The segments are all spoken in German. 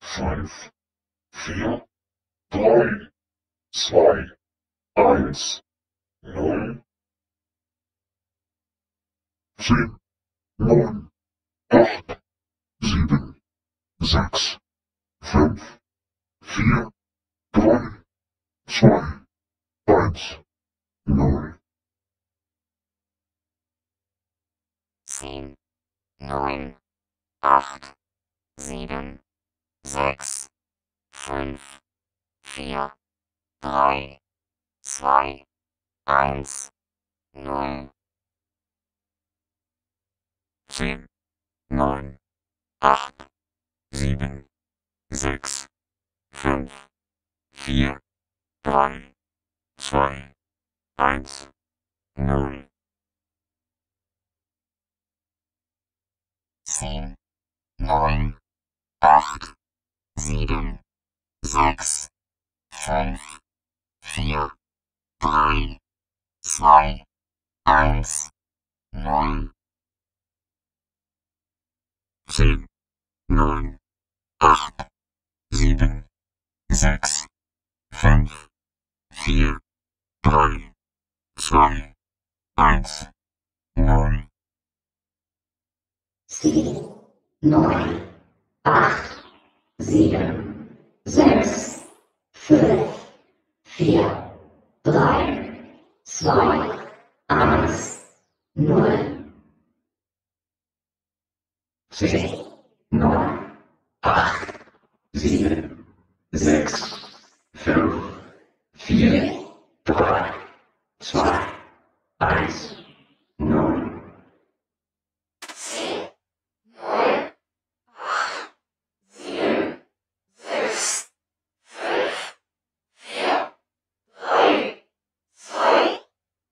5, 4, 3, 2, 1, 0, 10, 9, 8, 7, 6, 5, 4, 3, 2, 1, 0. 10, 9, 8, 7, 6, 5, 4, 3, 2, 1, 0. 10, 9, 8, 7, 6, 5, 4, 3, 2, 1, 0. 10, 9, 8, 7, 6, 5, 4, 3, 2, 1, 0. 10, 9, 8, 7, 6, 5, 4, 3, 2, 1, 0. 10, 9, 8, 7, 6, 5, 4, 3, 2, 1, 0. 10, 9, 8, 7, 6, 5, 4, 3, 2,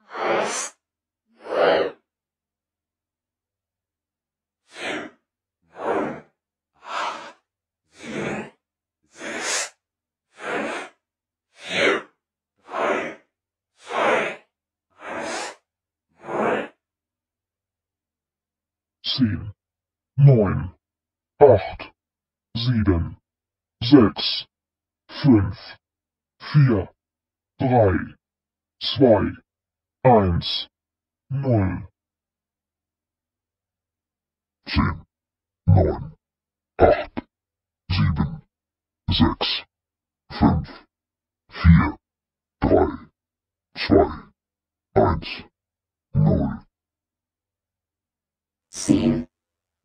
1, 0. 10, 9, 8, 7, 6, 5, 4, 3, 2, 1, 0. 10, 9, 8, 7, 6, 5, 4, 3, 2, 1, 0. 10,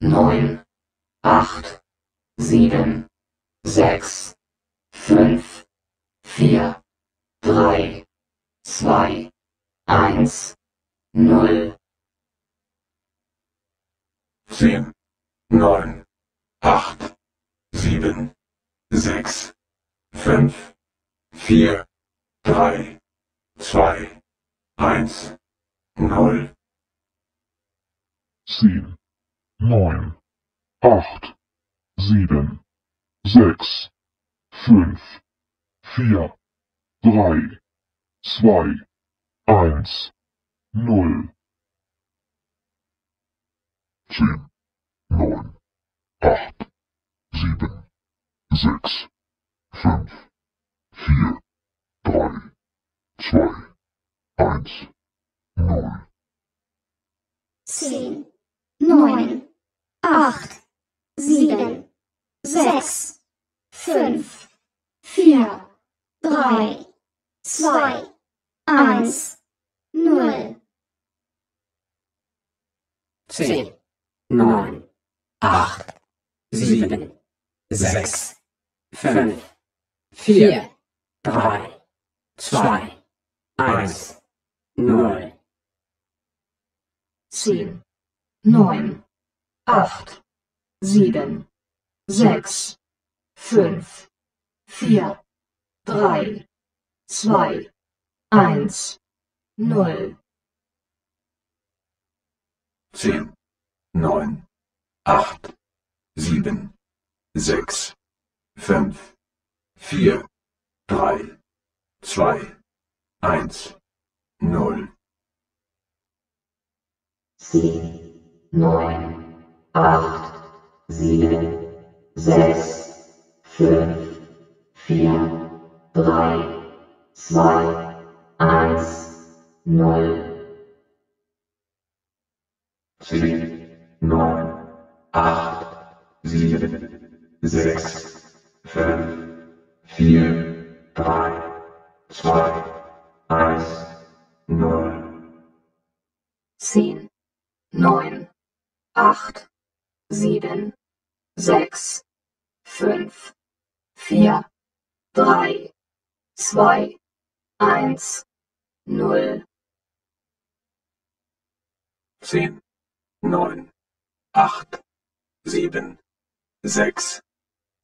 9, 8, 7, 6, 5, 4, 3, 2, 1, 0. 10, 9, 8, 7, 6, 5, 4, 3, 2, 1, 0. 10, 9, 8, 7, 6, 5, 4, 3, 2, 1, 0. 10, 9, 8, 7, 6, 5, 4, 3, 2, 1, 0. 10, 9, 8, 7, 6, 5, 4, 3, 2, 1, 0. 10, 9, 8, 7, 6, 5, 4, 3, 2, 1, 0. 10, 9, 8, 7, 6, 5, 4, 3, 2, 1, 0. 10, 9, 8, 7, 6, 5, 4, 3, 2, 1, 0. 10, 9, 8, 7, 6, 5, 4, 3, 2, 1, 0. 10, 9, 8, 7, 6, 5, 4, 3, 2, 1, 0. 10, 9, 8, 7, 6, 5, 4, 3, 2, 1, 0. 10, 9, 8, 7, 6,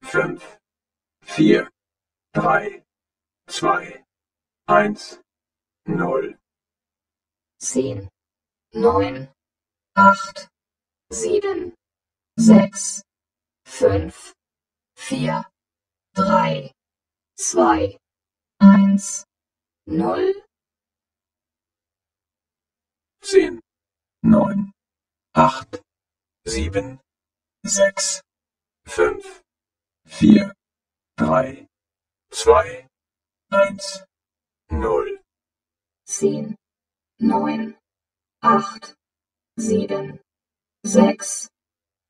5, 4, 3, 2, 1, 0. 10, 9, 8, 7, 6, 5, 4, 3, 2, 1, 0. 10, 9, 8, 7, 6, 5, 4, 3, 2, 1, 0. 10, 9, 8, 7, 6,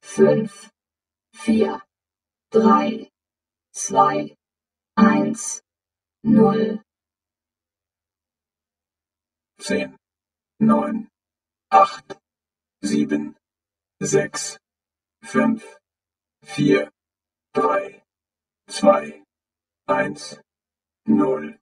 5, 4, 3, 2, 1, 0. 10, 9, 8, 7, 6, 5, 4, 3, 2, 1, 0.